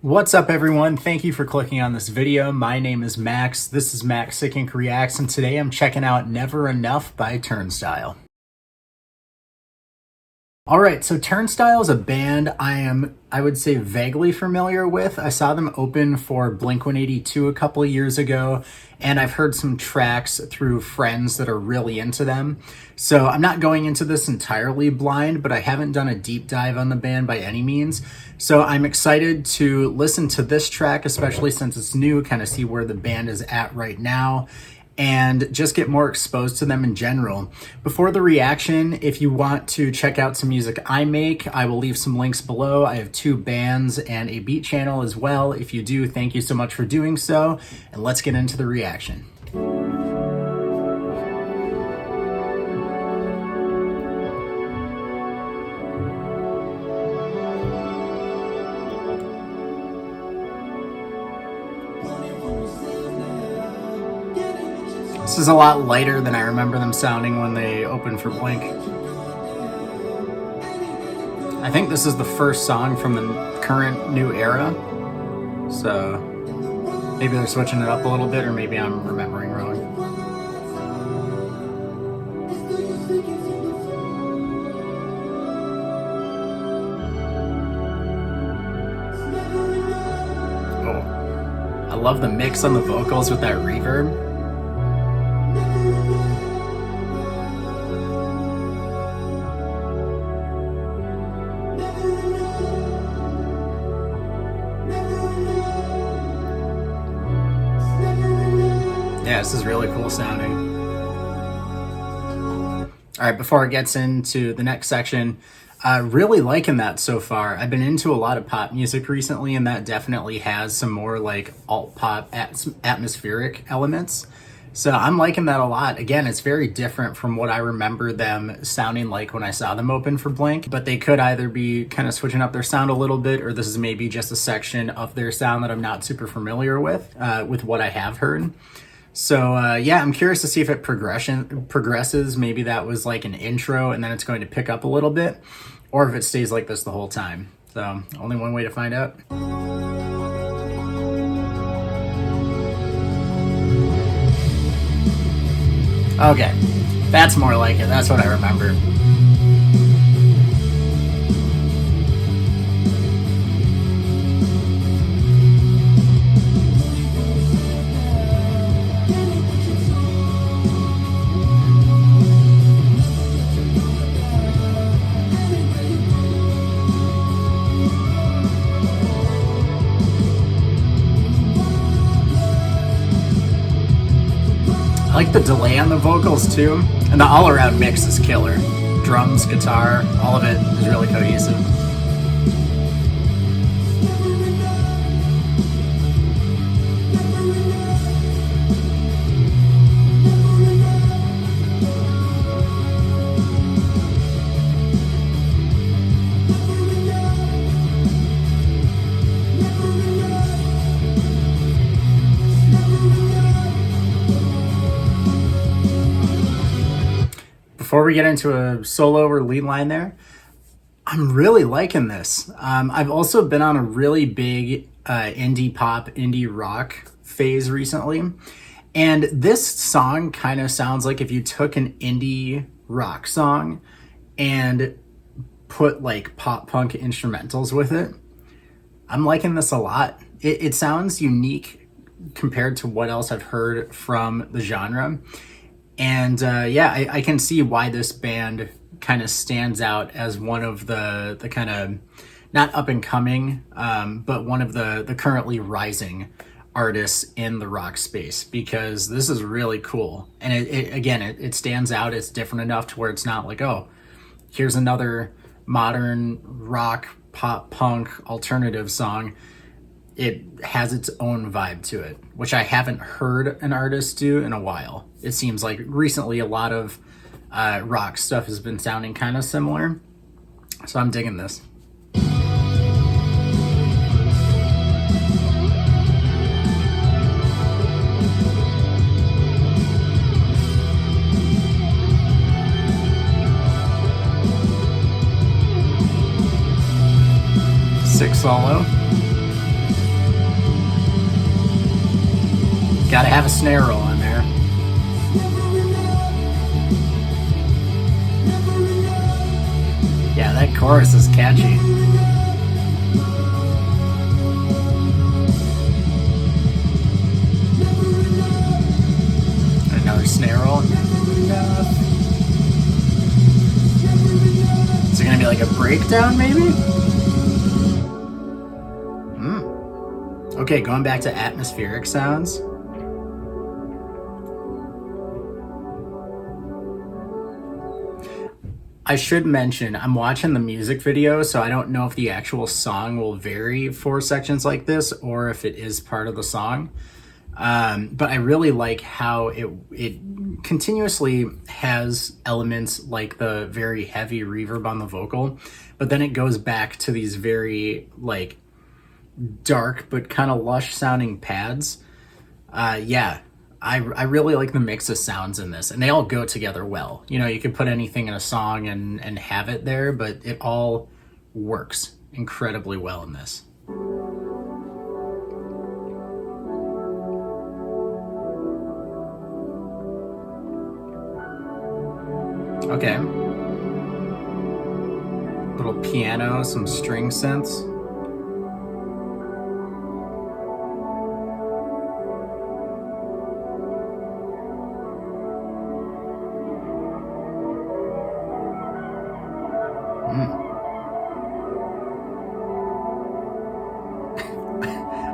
What's up everyone? Thank you for clicking on this video. My name is Max. This is Max Sick Ink Reacts, and today I'm checking out Never Enough by Turnstile. Alright, so Turnstile is a band I would say vaguely familiar with. I saw them open for Blink-182 a couple of years ago, and I've heard some tracks through friends that are really into them. So I'm not going into this entirely blind, but I haven't done a deep dive on the band by any means. So I'm excited to listen to this track, especially since it's new, kind of see where the band is at right now, and just get more exposed to them in general. Before the reaction, if you want to check out some music I make, I will leave some links below. I have 2 bands and a beat channel as well. If you do, thank you so much for doing so, and let's get into the reaction. This is a lot lighter than I remember them sounding when they opened for Blink. I think this is the first song from the current new era, so maybe they're switching it up a little bit, or maybe I'm remembering wrong. Oh, I love the mix on the vocals with that reverb. Yeah, this is really cool sounding. All right, before it gets into the next section, really liking that so far. I've been into a lot of pop music recently, and that definitely has some more like alt pop atmospheric elements. So I'm liking that a lot. Again, it's very different from what I remember them sounding like when I saw them open for Blink, but they could either be kind of switching up their sound a little bit, or this is maybe just a section of their sound that I'm not super familiar with what I have heard. So yeah, I'm curious to see if it progresses. Maybe that was like an intro and then it's going to pick up a little bit, or if it stays like this the whole time. So only one way to find out. Okay, that's more like it. That's what I remember. I like the delay on the vocals too, and the all-around mix is killer. Drums, guitar, all of it is really cohesive. Before we get into a solo or lead line there, I'm really liking this. I've also been on a really big indie pop, indie rock phase recently. And this song kind of sounds like if you took an indie rock song and put like pop punk instrumentals with it. I'm liking this a lot. It sounds unique compared to what else I've heard from the genre. And yeah, I can see why this band kind of stands out as one of the kind of, not up and coming, but one of the currently rising artists in the rock space, because this is really cool. And it stands out. It's different enough to where it's not like, oh, here's another modern rock, pop, punk, alternative song. It has its own vibe to it, which I haven't heard an artist do in a while. It seems like recently a lot of rock stuff has been sounding kind of similar. So I'm digging this. Sick solo. Gotta have a snare roll in there. Yeah, that chorus is catchy. Another snare roll. Is it gonna be like a breakdown, maybe? Okay, going back to atmospheric sounds. I should mention, I'm watching the music video, so I don't know if the actual song will vary for sections like this or if it is part of the song. But I really like how it continuously has elements like the very heavy reverb on the vocal, but then it goes back to these very like dark but kind of lush sounding pads. Yeah, I really like the mix of sounds in this, and they all go together well. You know, you could put anything in a song and have it there, but it all works incredibly well in this. Okay. Little piano, some string synths.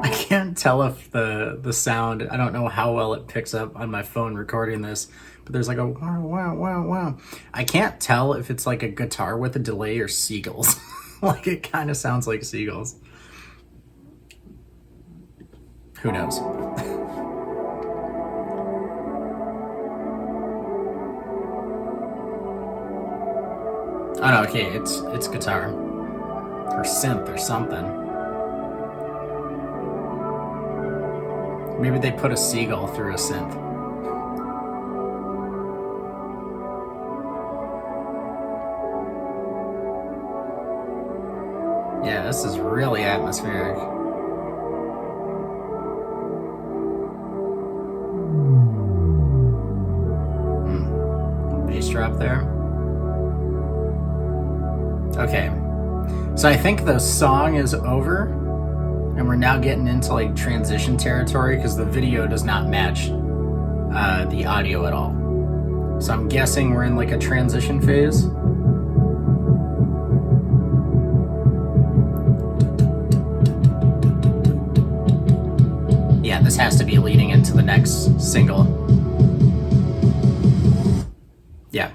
I can't tell if the sound, I don't know how well it picks up on my phone recording this, but there's like a wow, wow, wow, wow. I can't tell if it's like a guitar with a delay or seagulls. Like it kind of sounds like seagulls. Who knows? Oh no, okay, it's guitar. Or synth or something. Maybe they put a seagull through a synth. Yeah, this is really atmospheric. Bass drop there. Okay, so I think the song is over, and we're now getting into like transition territory because the video does not match the audio at all. So I'm guessing we're in like a transition phase. Yeah, this has to be leading into the next single. Yeah.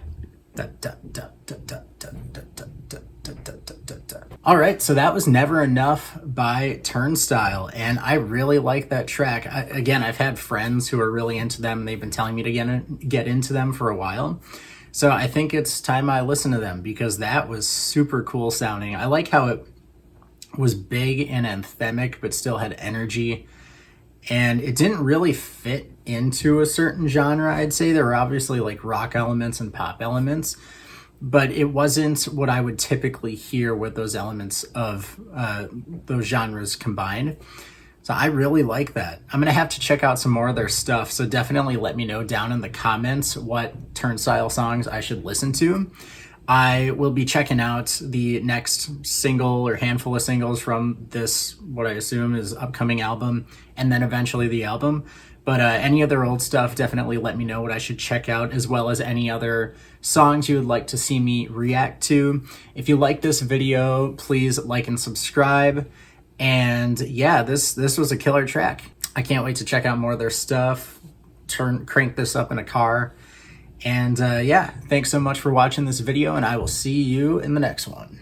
All right, so that was Never Enough by Turnstile, and I really like that track. Again, I've had friends who are really into them. They've been telling me to get into them for a while. So I think it's time I listen to them because that was super cool sounding. I like how it was big and anthemic, but still had energy. And it didn't really fit into a certain genre, I'd say. There were obviously like rock elements and pop elements, but it wasn't what I would typically hear with those elements of those genres combined. So I really like that. I'm going to have to check out some more of their stuff. So definitely let me know down in the comments what Turnstile songs I should listen to. I will be checking out the next single or handful of singles from this, what I assume is upcoming album, and then eventually the album. But any other old stuff, definitely let me know what I should check out, as well as any other songs you would like to see me react to. If you like this video, please like and subscribe. And yeah, this was a killer track. I can't wait to check out more of their stuff, crank this up in a car. And yeah, thanks so much for watching this video, and I will see you in the next one.